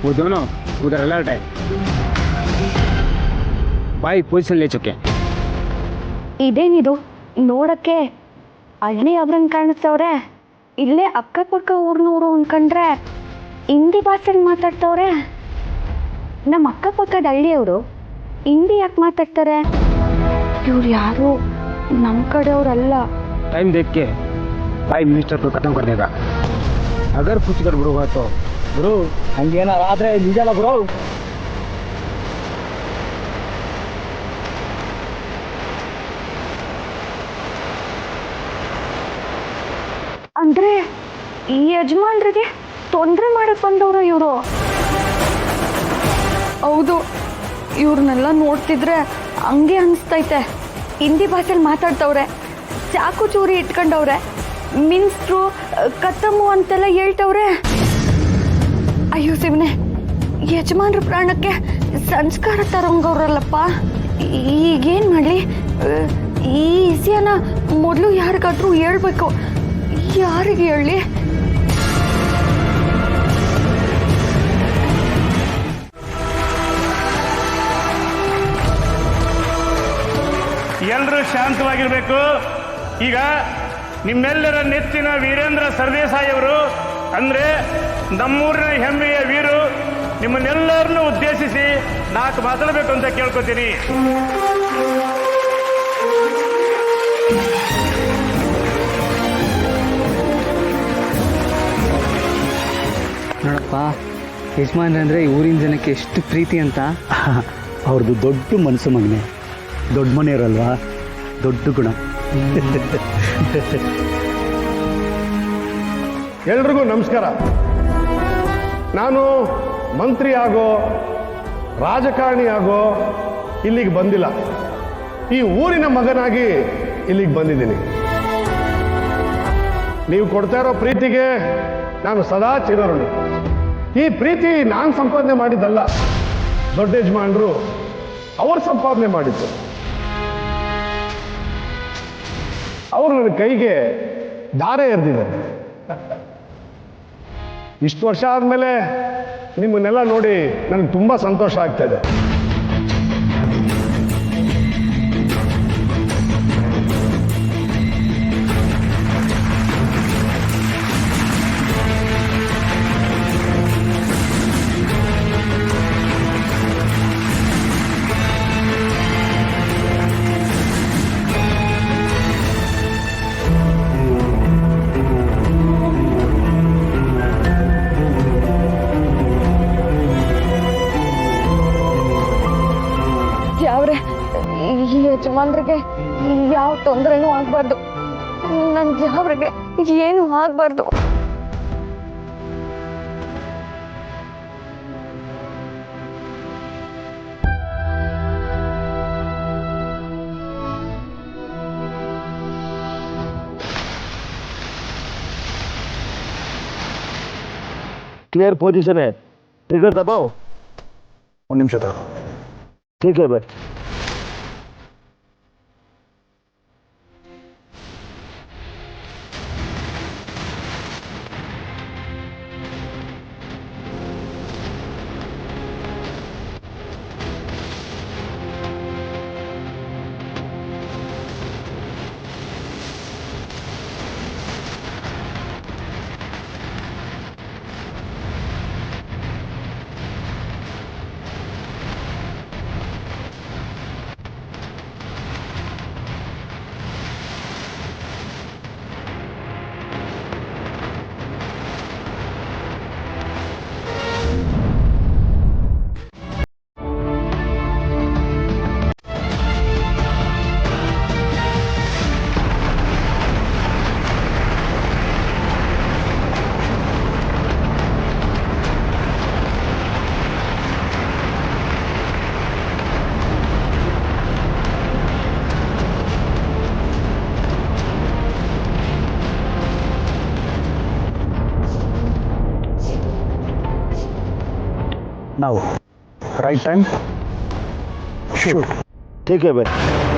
वो दोनों उधर अलर्ट है। भाई पोजिशन ले चुके। ಇದೇನಿದು ನೋಡಕ್ಕೆ ಹಳ್ಳಿ ಅವ್ರಂಗೆ ಕಾಣಿಸ್ತವ್ರೆ, ಇಲ್ಲೇ ಅಕ್ಕಪಕ್ಕ ಊರ್ನೂರು ಅನ್ಕೊಂಡ್ರೆ ಹಿಂದಿ ಭಾಷೆಲಿ ಮಾತಾಡ್ತವ್ರೆ. ನಮ್ಮ ಅಕ್ಕಪಕ್ಕದ ಹಳ್ಳಿಯವರು ಹಿಂದಿ ಯಾಕೆ ಮಾತಾಡ್ತಾರೆ? ಇವ್ರು ಯಾರು ನಮ್ಮ ಕಡೆಯವ್ರಲ್ಲ. टाइम देख के भाई मिनिस्टर को खत्म कर देगा। अगर कुछ गड़बड़ हुआ तो गुरु हंगेना आದ್ರೆ ನಿಜಲ್ಲ ಗುರು. ಅಂದ್ರೆ ಈ ಯಜಮಾನ್ರಿಗೆ ತೊಂದರೆ ಮಾಡಕ್ ಬಂದವರು ಇವರು. ಹೌದು, ಇವ್ರನ್ನೆಲ್ಲ ನೋಡ್ತಿದ್ರೆ ಹಂಗೆ ಅನಿಸ್ತೈತೆ. ಹಿಂದಿ ಭಾಷೆಲಿ ಮಾತಾಡ್ತವ್ರೆ, ಚಾಕು ಚೂರಿ ಇಟ್ಕೊಂಡವ್ರೆ, ಮಿನ್ಸ್ಟ್ರು ಕತ್ತಮು ಅಂತೆಲ್ಲ ಹೇಳ್ತವ್ರೆ. ಅಯ್ಯೋ ಶಿವನೆ, ಯಜಮಾನ್ರ ಪ್ರಾಣಕ್ಕೆ ಸಂಸ್ಕಾರ ತರೋಂಗವ್ರಲ್ಲಪ್ಪ. ಈಗೇನು ಮಾಡಲಿ? ಈ ವಿಷಯನ ಮೊದಲು ಯಾರಿಗಾದ್ರೂ ಹೇಳ್ಬೇಕು. ಯಾರಿಗೆ ಹೇಳಿ? ಎಲ್ಲರೂ ಶಾಂತವಾಗಿರಬೇಕು. ಈಗ ನಿಮ್ಮೆಲ್ಲರ ನೆಚ್ಚಿನ ವೀರೇಂದ್ರ ಸರ್ದೇಸಾಯಿ ಅವರು ಅಂದರೆ ನಮ್ಮೂರಿನ ಹೆಮ್ಮೆಯ ವೀರು ನಿಮ್ಮನ್ನೆಲ್ಲರನ್ನೂ ಉದ್ದೇಶಿಸಿ 4 ಮಾತಾಡಬೇಕು ಅಂತ ಕೇಳ್ಕೊತೀನಿ. ನೋಡಪ್ಪ, ಯಜಮಾನ್ರಂದ್ರೆ ಊರಿನ ಜನಕ್ಕೆ ಎಷ್ಟು ಪ್ರೀತಿ ಅಂತ. ಅವ್ರದ್ದು ದೊಡ್ಡ ಮನಸ್ಸು ಮಗನೆ, ದೊಡ್ಡ ಮನೆಯವರಲ್ವಾ, ದೊಡ್ಡ ಗುಣ. ಎಲ್ರಿಗೂ ನಮಸ್ಕಾರ. ನಾನು ಮಂತ್ರಿ ಆಗೋ ರಾಜಕಾರಣಿ ಆಗೋ ಇಲ್ಲಿಗೆ ಬಂದಿಲ್ಲ, ಈ ಊರಿನ ಮಗನಾಗಿ ಇಲ್ಲಿಗೆ ಬಂದಿದ್ದೀನಿ. ನೀವು ಕೊಡ್ತಾ ಇರೋ ಪ್ರೀತಿಗೆ ನಾನು ಸದಾ ಚಿರಋಣಿ. ಈ ಪ್ರೀತಿ ನಾನು ಸಂಪಾದನೆ ಮಾಡಿದ್ದಲ್ಲ, ದೊಡ್ಡ ಯಜಮಾನರು ಅವರು ಸಂಪಾದನೆ ಮಾಡಿದ್ದು. ಅವರು ನನ್ನ ಕೈಗೆ ದಾರೆ ಎರೆದಿದ್ದಾರೆ. ಇಷ್ಟು ವರ್ಷ ಆದಮೇಲೆ ನಿಮ್ಮನ್ನೆಲ್ಲ ನೋಡಿ ನನಗೆ ತುಂಬ ಸಂತೋಷ ಆಗ್ತಾ ಇದೆ. ಯಾವ್ರೆ ಈ ಯಜಮಾನ್ರಿಗೆ ಯಾವ ತೊಂದರೆನೂ ಆಗ್ಬಾರ್ದು, ನನ್ ಯಾವ್ರಿಗೆ ಏನು ಆಗ್ಬಾರ್ದು. क्लियर पोजीशन है, ट्रिगर दबाओ. 1 निमिष तक. ठीक है भाई. Now, right time, shoot. ठीक है भाई.